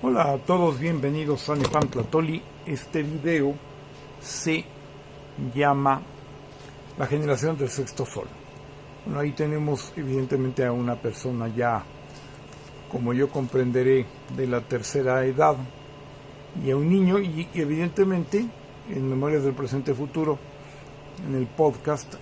Hola a todos, bienvenidos a Nepantlatoli. Este video se llama La generación del sexto sol. Bueno, ahí tenemos evidentemente a una persona ya, como yo comprenderé, de la tercera edad, y a un niño, y evidentemente en Memorias del Presente Futuro, en el podcast,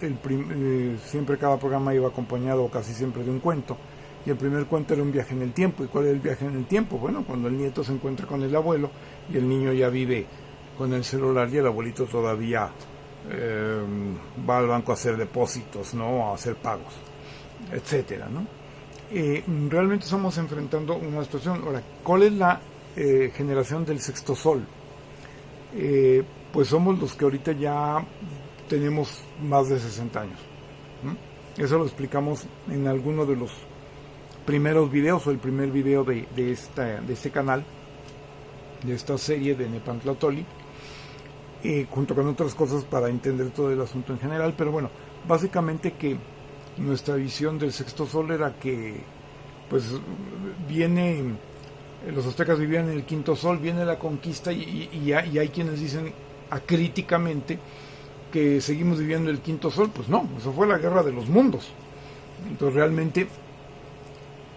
siempre cada programa iba acompañado casi siempre de un cuento. Y el primer cuento era un viaje en el tiempo. ¿Y cuál es el viaje en el tiempo? Bueno, cuando el nieto se encuentra con el abuelo y el niño ya vive con el celular y el abuelito todavía va al banco a hacer depósitos, ¿no? A hacer pagos, etcétera, ¿no? Realmente estamos enfrentando una situación. Ahora, ¿cuál es la generación del sexto sol? Pues somos los que ahorita ya tenemos más de 60 años. Eso lo explicamos en alguno de los primeros videos, o el primer video de este canal, de esta serie de Nepantlatoli, junto con otras cosas para entender todo el asunto en general. Pero bueno, básicamente que nuestra visión del sexto sol era que pues los aztecas vivían en el quinto sol, viene la conquista y hay quienes dicen acríticamente que seguimos viviendo el quinto sol. Pues no, eso fue la guerra de los mundos. Entonces realmente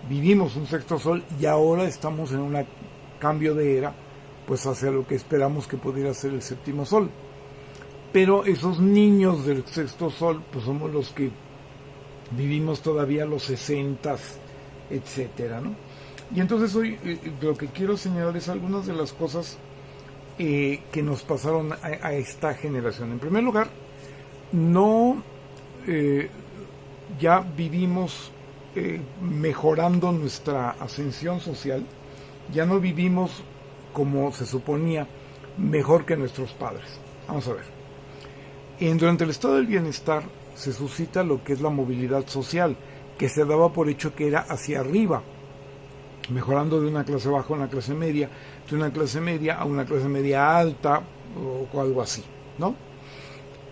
vivimos un sexto sol y ahora estamos en un cambio de era, pues hacia lo que esperamos que pudiera ser el séptimo sol. Pero esos niños del sexto sol, pues somos los que vivimos todavía los 60, etcétera, ¿no? Y entonces hoy lo que quiero señalar es algunas de las cosas que nos pasaron a esta generación. En primer lugar, ya vivimos mejorando nuestra ascensión social, ya no vivimos como se suponía mejor que nuestros padres. Vamos a ver. Durante el estado del bienestar se suscita lo que es la movilidad social, que se daba por hecho que era hacia arriba, mejorando de una clase baja a una clase media, de una clase media a una clase media alta o algo así, ¿no?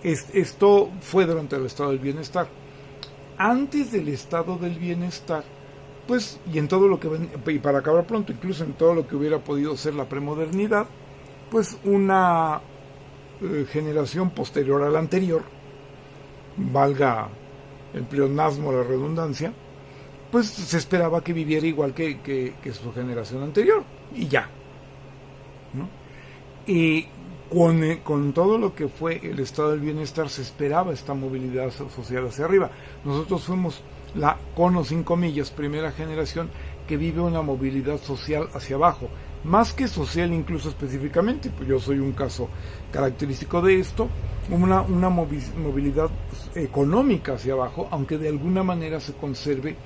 Esto fue durante el estado del bienestar. Antes del estado del bienestar, pues, y en todo lo que y para acabar pronto, incluso en todo lo que hubiera podido ser la premodernidad, pues una generación posterior a la anterior, valga el pleonasmo, la redundancia, pues se esperaba que viviera igual que su generación anterior, y ya, ¿no? Y con todo lo que fue el estado del bienestar se esperaba esta movilidad social hacia arriba. Nosotros fuimos la, con o sin comillas, primera generación que vive una movilidad social hacia abajo, más que social incluso específicamente, pues yo soy un caso característico de esto, una movilidad económica hacia abajo, aunque de alguna manera se conserve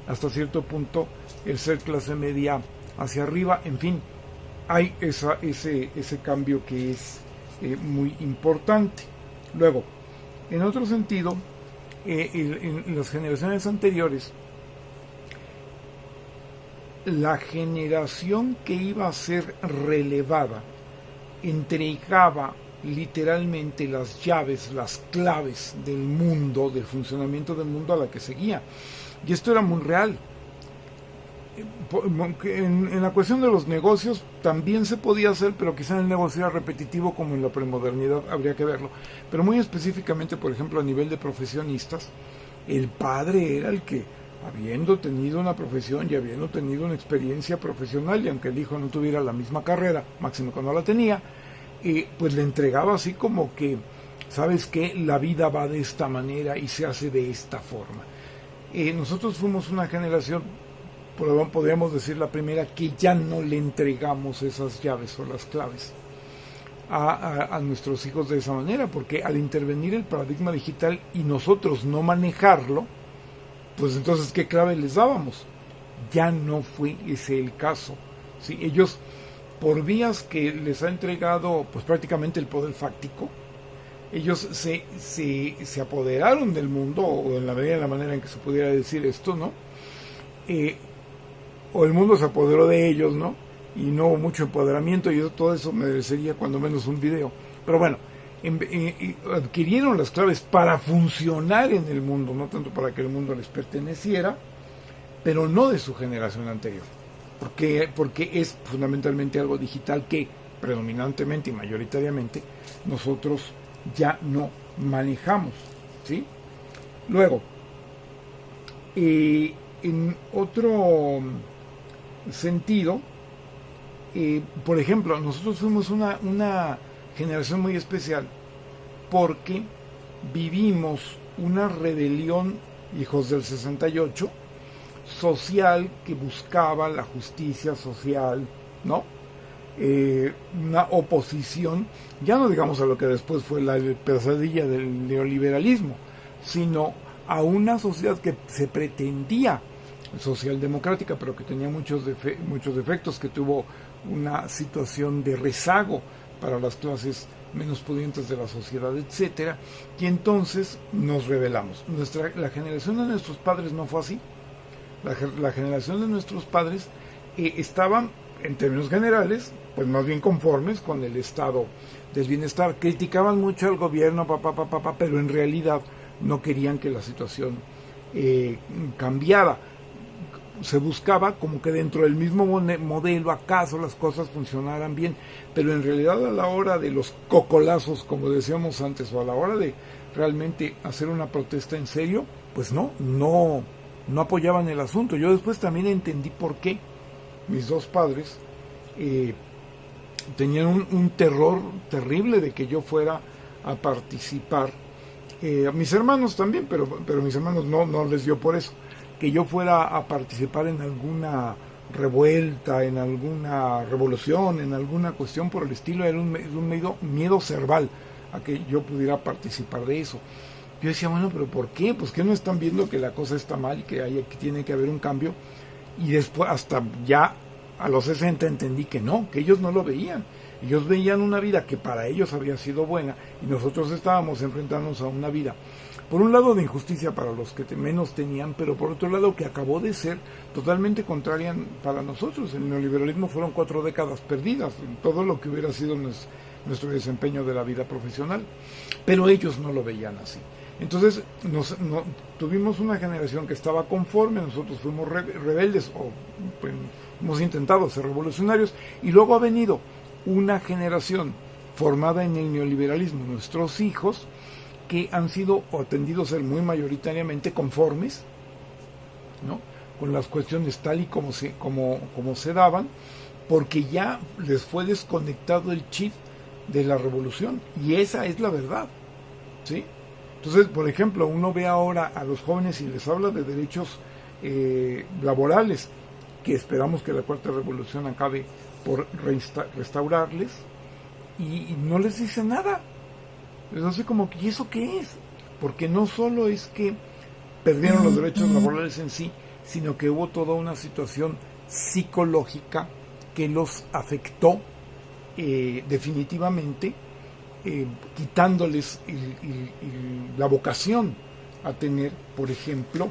hasta cierto punto el ser clase media hacia arriba. En fin, hay ese cambio que es muy importante. Luego, en otro sentido, en las generaciones anteriores, la generación que iba a ser relevada entregaba literalmente las llaves, las claves del mundo, del funcionamiento del mundo a la que seguía. Y esto era muy real. En la cuestión de los negocios también se podía hacer, pero quizá el negocio era repetitivo como en la premodernidad, habría que verlo. Pero muy específicamente, por ejemplo, a nivel de profesionistas, el padre era el que, habiendo tenido una profesión y habiendo tenido una experiencia profesional, y aunque el hijo no tuviera la misma carrera, máximo cuando la tenía, pues le entregaba así como que, ¿sabes qué? La vida va de esta manera y se hace de esta forma. Nosotros fuimos una generación, podríamos decir la primera, que ya no le entregamos esas llaves o las claves a nuestros hijos de esa manera, porque al intervenir el paradigma digital y nosotros no manejarlo, pues entonces ¿qué clave les dábamos? Ya no fue ese el caso, ¿sí? Ellos, por vías que les ha entregado pues prácticamente el poder fáctico, ellos se apoderaron del mundo, o en la medida de la manera en que se pudiera decir esto, ¿no? O el mundo se apoderó de ellos, ¿no? Y no hubo mucho empoderamiento, y todo eso merecería cuando menos un video. Pero bueno, adquirieron las claves para funcionar en el mundo, no tanto para que el mundo les perteneciera, pero no de su generación anterior. porque es fundamentalmente algo digital que predominantemente y mayoritariamente nosotros ya no manejamos, ¿sí? Luego, en otro sentido, por ejemplo, nosotros fuimos una generación muy especial porque vivimos una rebelión, hijos del 68, social, que buscaba la justicia social, ¿no? Una oposición, ya no digamos a lo que después fue la pesadilla del neoliberalismo, sino a una sociedad que se pretendía socialdemocrática, pero que tenía muchos defectos, que tuvo una situación de rezago para las clases menos pudientes de la sociedad, etcétera, y entonces nos rebelamos. La generación de nuestros padres no fue así. La generación de nuestros padres estaban, en términos generales, pues más bien conformes con el estado del bienestar. Criticaban mucho al gobierno, pero en realidad no querían que la situación cambiara. Se buscaba como que dentro del mismo modelo acaso las cosas funcionaran bien, pero en realidad a la hora de los cocolazos, como decíamos antes, o a la hora de realmente hacer una protesta en serio, pues no apoyaban el asunto. Yo después también entendí por qué mis dos padres tenían un terror terrible de que yo fuera a participar. A mis hermanos también, pero mis hermanos no les dio por eso, que yo fuera a participar en alguna revuelta, en alguna revolución, en alguna cuestión por el estilo. Era un miedo cerval a que yo pudiera participar de eso. Yo decía, bueno, pero ¿por qué? Pues que no están viendo que la cosa está mal y que tiene que haber un cambio. Y después, hasta ya a los 60, entendí que no, que ellos no lo veían. Ellos veían una vida que para ellos había sido buena y nosotros estábamos enfrentándonos a una vida, por un lado, de injusticia para los que menos tenían, pero por otro lado que acabó de ser totalmente contraria para nosotros. El neoliberalismo fueron 4 décadas perdidas en todo lo que hubiera sido nuestro desempeño de la vida profesional, pero ellos no lo veían así. Entonces tuvimos una generación que estaba conforme, nosotros fuimos rebeldes, o pues, hemos intentado ser revolucionarios, y luego ha venido una generación formada en el neoliberalismo, nuestros hijos, que han sido o tendido a ser muy mayoritariamente conformes, ¿no?, con las cuestiones tal y como se daban, porque ya les fue desconectado el chip de la revolución, y esa es la verdad, ¿sí? Entonces, por ejemplo, uno ve ahora a los jóvenes y les habla de derechos laborales, que esperamos que la cuarta revolución acabe por restaurarles, y no les dice nada. Entonces, como que, ¿y eso qué es? Porque no solo es que perdieron los derechos laborales en sí, sino que hubo toda una situación psicológica que los afectó definitivamente, quitándoles la vocación a tener, por ejemplo,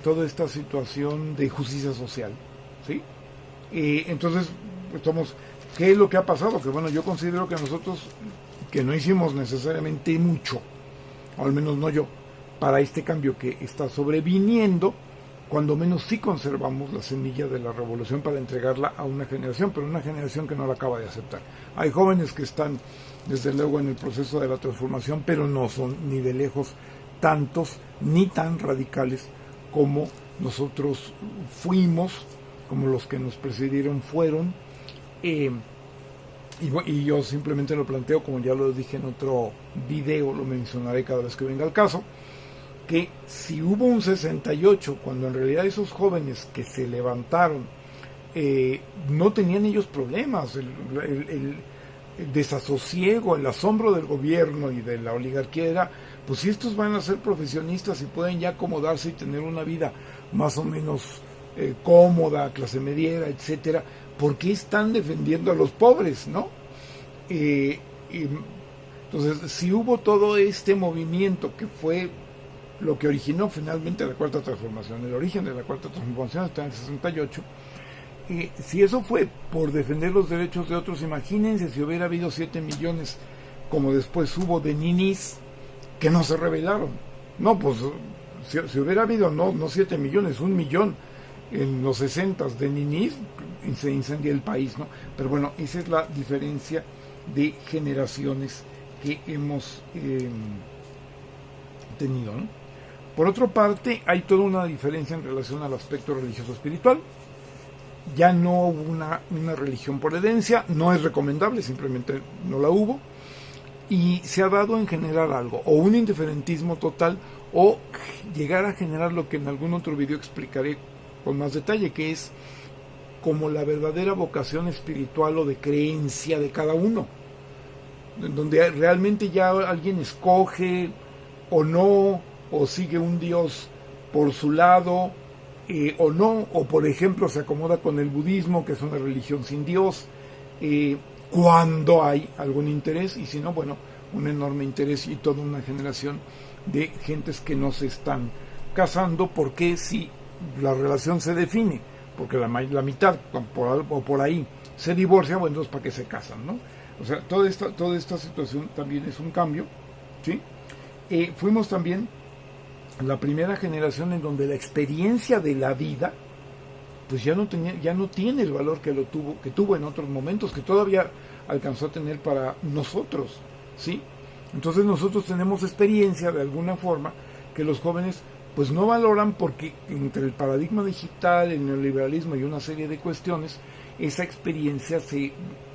toda esta situación de justicia social, ¿sí? Entonces, pues, ¿qué es lo que ha pasado? Que bueno, yo considero que nosotros, que no hicimos necesariamente mucho, o al menos no yo, para este cambio que está sobreviniendo, cuando menos sí conservamos la semilla de la revolución para entregarla a una generación, pero una generación que no la acaba de aceptar. Hay jóvenes que están, desde luego, en el proceso de la transformación, pero no son ni de lejos tantos, ni tan radicales como nosotros fuimos, como los que nos precedieron fueron. Y yo simplemente lo planteo, como ya lo dije en otro video, lo mencionaré cada vez que venga el caso, que si hubo un 68, cuando en realidad esos jóvenes que se levantaron no tenían ellos problemas, el desasosiego, el asombro del gobierno y de la oligarquía era, pues si estos van a ser profesionistas y pueden ya acomodarse y tener una vida más o menos cómoda, clase mediera, etcétera, ¿por qué están defendiendo a los pobres, no? Entonces, si hubo todo este movimiento que fue lo que originó finalmente la Cuarta Transformación, el origen de la Cuarta Transformación está en el 68, si eso fue por defender los derechos de otros, imagínense si hubiera habido 7 millones, como después hubo de ninis, que no se rebelaron. No, pues si hubiera habido no 7 millones, 1 millón en los 60s de Ninís se incendia el país, ¿no? Pero bueno, esa es la diferencia de generaciones que hemos tenido, ¿no? Por otra parte, hay toda una diferencia en relación al aspecto religioso espiritual. Ya no hubo una religión por herencia, no es recomendable, simplemente no la hubo, y se ha dado en generar algo, o un indiferentismo total, o llegar a generar lo que en algún otro video explicaré con más detalle, que es como la verdadera vocación espiritual o de creencia de cada uno, donde realmente ya alguien escoge o no, o sigue un Dios por su lado, o no, o por ejemplo se acomoda con el budismo, que es una religión sin Dios, cuando hay algún interés, y si no, bueno, un enorme interés y toda una generación de gentes que no se están casando, porque si la relación se define, porque la mitad o por ahí se divorcia, bueno, entonces ¿para qué se casan, no? O sea, toda esta situación también es un cambio, ¿sí? Fuimos también la primera generación en donde la experiencia de la vida pues ya no tiene el valor que tuvo en otros momentos, que todavía alcanzó a tener para nosotros, ¿sí? Entonces nosotros tenemos experiencia de alguna forma que los jóvenes pues no valoran, porque entre el paradigma digital, el neoliberalismo y una serie de cuestiones, esa experiencia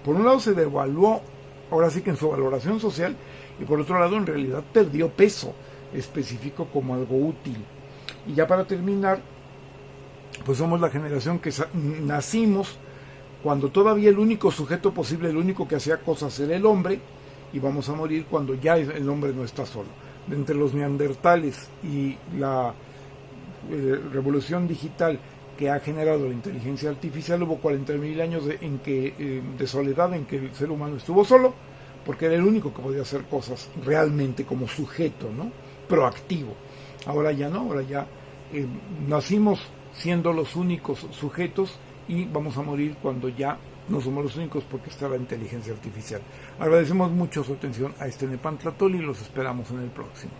por un lado se devaluó, ahora sí que en su valoración social, y por otro lado en realidad perdió peso específico como algo útil. Y ya para terminar, pues somos la generación que nacimos cuando todavía el único sujeto posible, el único que hacía cosas era el hombre, y vamos a morir cuando ya el hombre no está solo. Entre los neandertales y la revolución digital que ha generado la inteligencia artificial, hubo 40.000 años de soledad en que el ser humano estuvo solo, porque era el único que podía hacer cosas realmente como sujeto, ¿no? Proactivo. Ahora ya no, ahora ya nacimos siendo los únicos sujetos y vamos a morir cuando ya no somos los únicos, porque está la inteligencia artificial. Agradecemos mucho su atención a este Nepantlatol y los esperamos en el próximo.